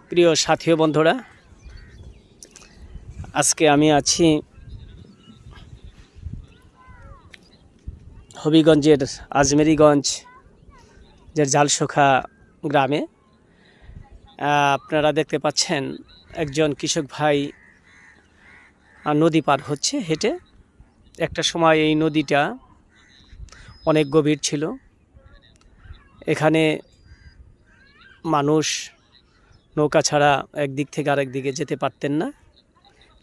প্রিয় সাথী ও বন্ধুরা, আজকে আমি আছি হবিগঞ্জের আজমেরিগঞ্জ যে জালসোখা গ্রামে। আপনারা দেখতে পাচ্ছেন একজন কৃষক ভাই নদী পার হচ্ছে হেঁটে। একটা সময় এই নদীটা অনেক গভীর ছিল, এখানে মানুষ নৌকা ছাড়া একদিক থেকে আরেক দিকে যেতে পারতেন না।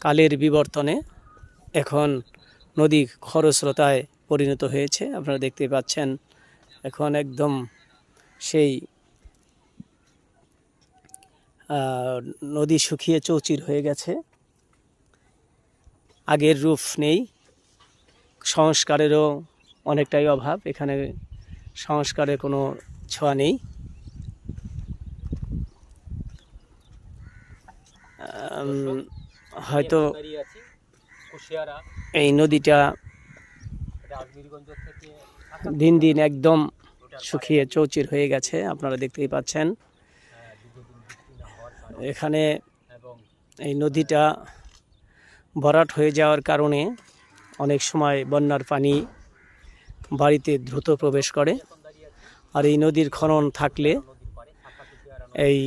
কালের বিবর্তনে এখন নদী খরস্রোতায় পরিণত হয়েছে। আপনারা দেখতে পাচ্ছেন এখন একদম সেই নদী শুকিয়ে চৌচির হয়ে গেছে, আগের রূপ নেই। সংস্কারেরও অনেকটাই অভাব, এখানে সংস্কারের কোনো ছোঁয়া নেই। হয়তো এই নদীটা দিন দিন একদম শুকিয়ে চৌচির হয়ে গেছে। আপনারা দেখতেই পাচ্ছেন এখানে এই নদীটা ভরাট হয়ে যাওয়ার কারণে অনেক সময় বন্যার পানি বাড়িতে দ্রুত প্রবেশ করে। আর এই নদীর খনন থাকলে এই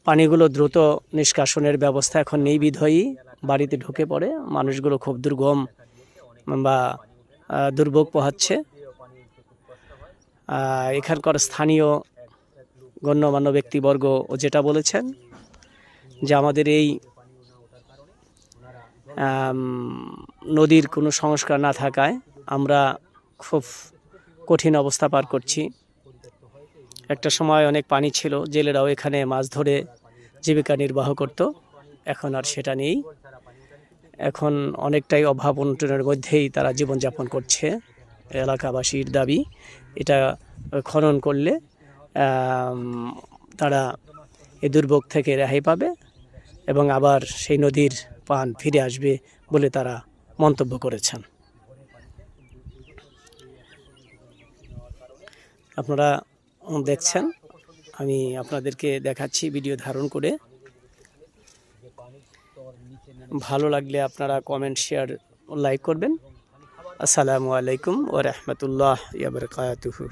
পানিগুলো দ্রুত নিষ্কাশনের ব্যবস্থা এখন নেই বিধয়ী বাড়িতে ঢুকে পড়ে, মানুষগুলো খুব দুর্গম বা দুর্ভোগ পোহাচ্ছে। এখানকার স্থানীয় গণ্যমান্য ব্যক্তিবর্গ যেটা বলেছেন যে আমাদের এই নদীর কোনো সংস্কার না থাকায় আমরা খুব কঠিন অবস্থা পার করছি। একটা সময় অনেক পানি ছিল, জেলেরাও এখানে মাছ ধরে জীবিকা নির্বাহ করত, এখন আর সেটা নেই। এখন অনেকটাই অভাব অনটনের মধ্যেই তারা জীবনযাপন করছে। এলাকাবাসীর দাবি এটা খনন করলে তারা এই দুর্ভোগ থেকে রেহাই পাবে এবং আবার সেই নদীর পান ফিরে আসবে বলে তারা মন্তব্য করেছেন। আপনারা দেখছেন, আমি আপনাদেরকে দেখাচ্ছি ভিডিও ধারণ করে। ভালো লাগলে আপনারা কমেন্ট, শেয়ার, লাইক করবেন। আসসালামু আলাইকুম ওয়া রাহমাতুল্লাহি ওয়া বারাকাতুহু।